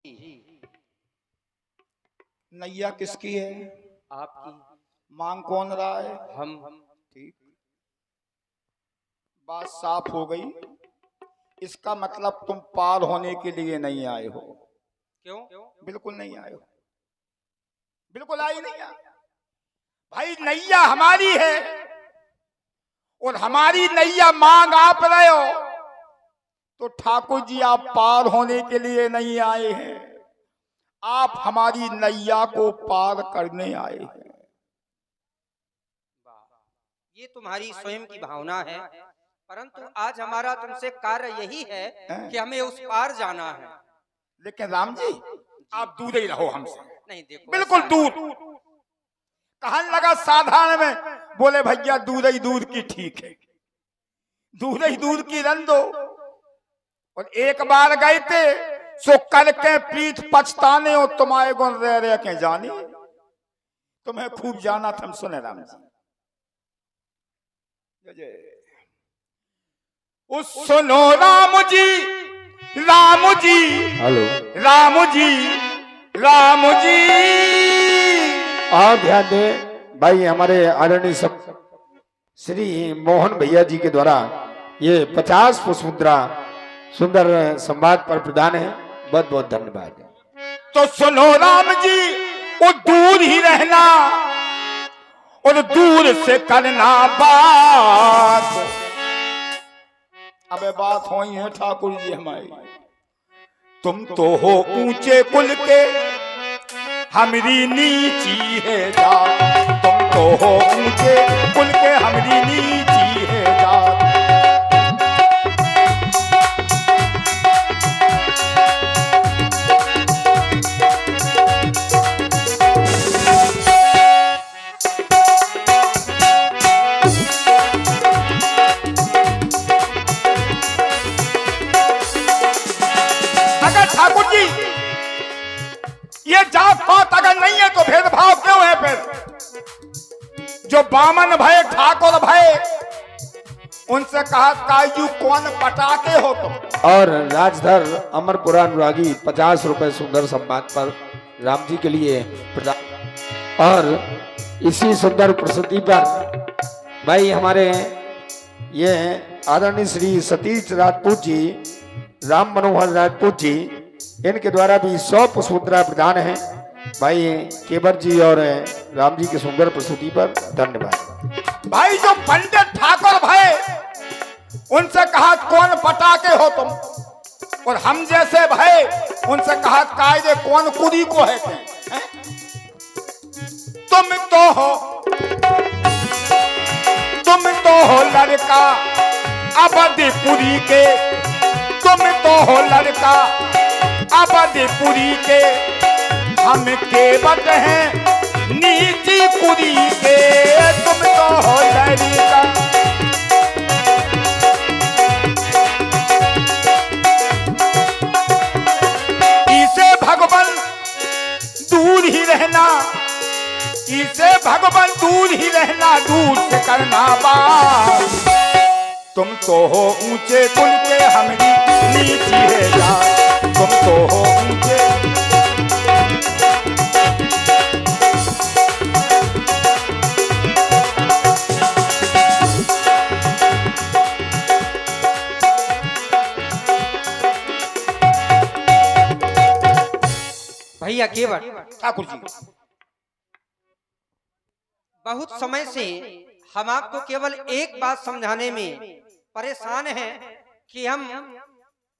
जी नैया किसकी है? आपकी। मांग कौन रहा है? हम। ठीक, बात साफ हो गई। इसका मतलब तुम पार होने के लिए नहीं आए हो। क्यों? बिल्कुल नहीं आए हो, बिल्कुल आई नहीं आ। भाई नैया हमारी है और हमारी नैया मांग आप रहे हो, तो ठाकुर जी आप पार होने के लिए नहीं आए हैं, आप हमारी नैया को पार करने आए हैं। ये तुम्हारी स्वयं की भावना है, परंतु आज हमारा तुमसे कार्य यही है कि हमें उस पार जाना है। लेकिन राम जी आप दूर ही रहो हमसे। नहीं देखो, बिल्कुल दूर। कहने लगा साधारण में, बोले भैया दूर ही दूर की ठीक है, दूर ही दूर की रन दो। और एक बार गए थे सो करके पीठ पछताने और तुम्हारे गुण रह के जाने। तुम्हें खूब जाना था, हम सुने राम जी। उस सुनो राम जी, राम जी, हेलो राम जी, राम जी। और ध्यान दे भाई, हमारे आदरणीय सब श्री मोहन भैया जी के द्वारा ये 50 पुष्प मुद्रा सुंदर संवाद पर प्रदान है। बहुत बहुत धन्यवाद। तो सुनो राम जी, वो दूर ही रहना और दूर से करना बात। अबे बात हो ही है ठाकुर जी हमारी। तुम तो हो ऊंचे कुल के, हमारी नीची है जात। तुम तो हो ऊंचे कुल के, हमारी नीची है जात। अगर ठाकुर जी ये जात पात अगर नहीं है तो भेदभाव क्यों है फिर? जो बामन भय ठाकुर भय, उनसे कहा कायू कौन पटाके हो तुम? और राजधर अमरपुरा अनुरागी 50 रुपए सुंदर संवाद पर राम जी के लिए प्रदान। और इसी सुंदर प्रस्तुति पर भाई हमारे ये आदरणीय श्री सतीश राजपूत जी, राम मनोहर राजपूत जी, इनके द्वारा भी 100 पुष्प मुद्रा प्रदान है। भाई केवर जी और राम जी की सुंदर प्रस्तुति पर धन्यवाद। भाई जो पंडित ठाकुर भय, उनसे कहा कौन पटाके हो तुम? और हम जैसे भय, उनसे कहा कायदे कौन कुदी को है तुम? तुम तो हो लड़का अवधपुरी के, तुम तो हो लड़का अवधपुरी के, हम केवट हैं नीची कुरी के। तुम तो हो लड़का, इसे भगवान दूर ही रहना, इसे भगवान दूर ही रहना, दूर से करना बात। तुम तो हो ऊंचे कुल के, हमारी नीची है जात। तुम तो हो ऊंचे। भैया केवट, ठाकुर जी बहुत समय से हम आपको केवल एक बात समझाने में परेशान हैं कि हम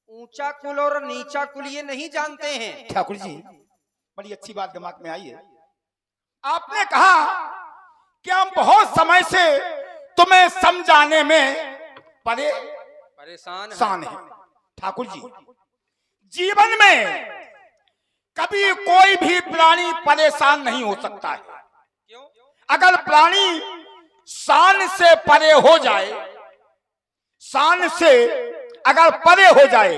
ऊंचा कुल और नीचा कुल ये नहीं जानते हैं। ठाकुर जी बड़ी अच्छी बात दिमाग में आई है। आपने कहा कि हम बहुत समय से तुम्हें समझाने में परेशान हैं। ठाकुर जी जीवन में कभी कोई भी प्राणी परेशान नहीं हो सकता है। क्यों? अगर प्राणी शान से परे हो जाए, शान से अगर परे हो जाए,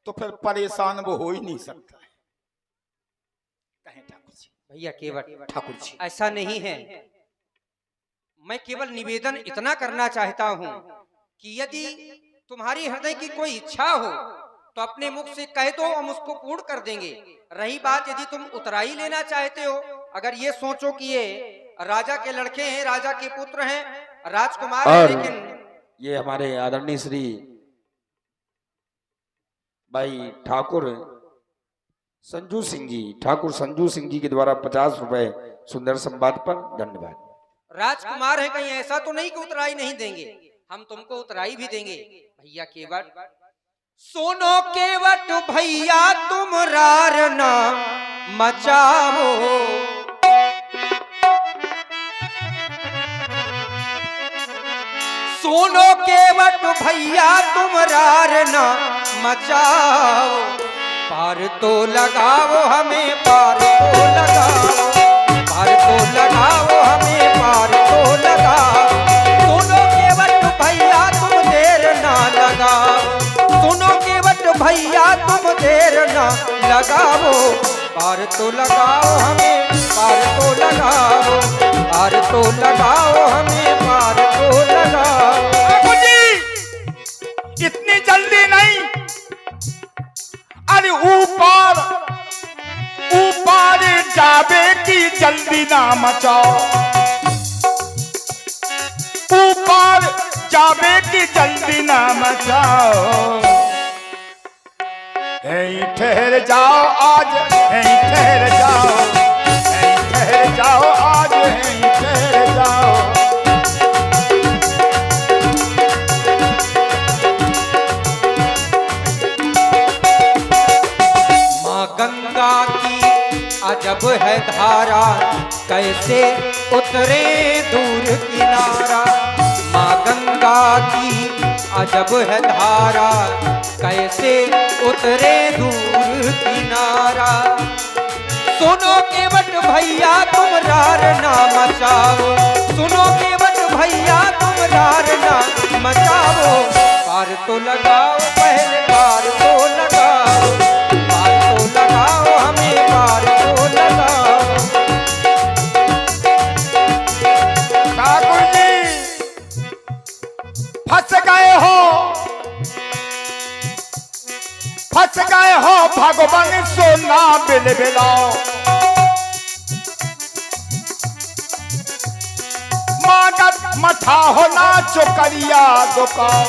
तो फिर परेशान वो हो ही नहीं सकता है। कहें ठाकुर जी। भैया केवट, ठाकुर जी ऐसा नहीं है। मैं केवल निवेदन इतना करना चाहता हूं कि यदि तुम्हारी हृदय की कोई इच्छा हो तो अपने मुख से कह दो, हम उसको पूर्ण कर देंगे। रही बात यदि तुम उतराई लेना चाहते हो, अगर ये सोचो कि ये राजा के लड़के हैं, राजा के पुत्र हैं, राजकुमार हैं, लेकिन ये हमारे आदरणीय श्री भाई ठाकुर संजू सिंह जी, ठाकुर संजू सिंह जी के द्वारा 50 रुपए सुंदर संवाद पर धन्यवाद। राजकुमार है, कहीं ऐसा तो नहीं कि उतराई नहीं देंगे, हम तुमको उतराई भी देंगे। भैया केवट, सोनो केवट भैया तुम रार ना मचाओ, सोनो केवट भैया तुम रार ना मचाओ, पार तो लगाओ हमें, पार तो लगाओ, पार तो लगाओ हमें, पार तो लगाओ। सुनो केवट भैया तुम देर ना लगाओ, सुनो केवट भैया तुम देर ना लगाओ, पार तो लगाओ हमें, पार तो लगाओ, पार तो लगाओ हमें, पार तो लगाओ। इतनी जल्दी नहीं, अरे ऊपर ऊपर जावे की जल्दी ना मचाओ, ऊपर जावे की जल्दी ना मचाओ। ठहर जाओ आज, ठहर जाओ, ठहर जाओ आज, ठहर जाओ। गंगा की अजब है धारा, कैसे उतरे दूर किनारा, माँ गंगा की अजब है धारा, कैसे उतरे दूर किनारा। सुनो केवट भैया तुम रार ना मचाओ, सुनो केवट भैया तुम रार ना मचाओ, पार तो लगाओ पहले, पार तो लगाओ, पार तो लगाओ हमें, पार तो लगाओ। ठाकुर जी फंस गए हो, फंस गए हो भगवान सोना बिलबिलाओ, मागत मठा होना चुकरिया दुकाओ,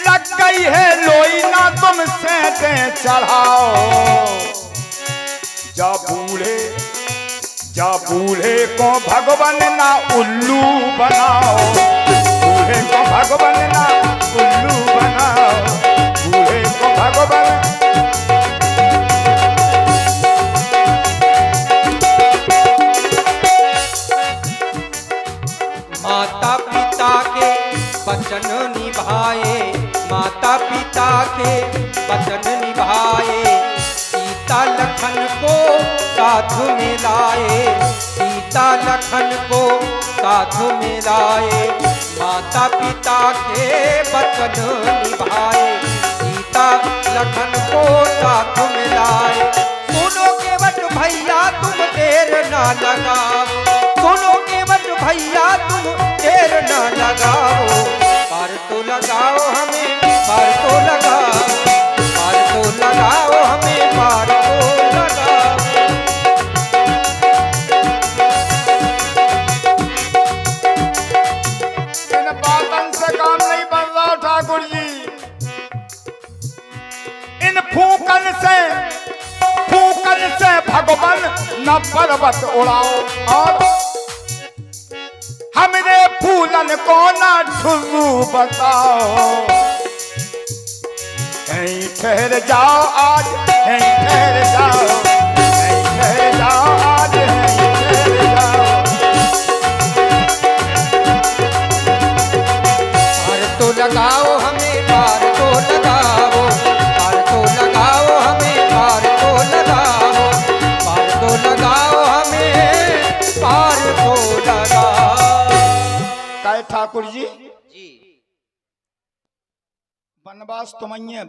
लग गई है लोई ना तुमसे दे चढ़ाओ। जा बूढ़े को भगवान ना उल्लू बनाओ, बूढ़े को भगवान ना उल्लू बनाओ, बूढ़े को भगवान। माता पिता के वचन निभाए, माता पिता के वचन निभाए, सीता लखन को साथ में लाए, सीता लखन को साथ में लाए, माता पिता के वचन निभाए, सीता लखन को साथ में लाए। सुनो केवट भैया तुम देर ना लगाओ, सुनो केवट भैया तुम देर ना लगाओ, पार तो लगाओ हमें, पार तो लगाओ, पार तो लगाओ हमें, पार तो लगाओ। इन बातन से काम नहीं बन रहा ठाकुर जी, इन फूकन से भगवान न पर्वत उड़ाओ, और हमरे फूलन को ना ठुर्रू बताओ। ठहर जाओ आज, ठहर जाओ, ठहर जाओ आज, ठहर जाओ। पार तो लगाओ हमें, पार तो लगाओ, पार तो लगाओ हमें, पार तो लगाओ, पार तो लगाओ हमें, पार तो लगाओ। काय ठाकुर जी जी वनवास तुमैये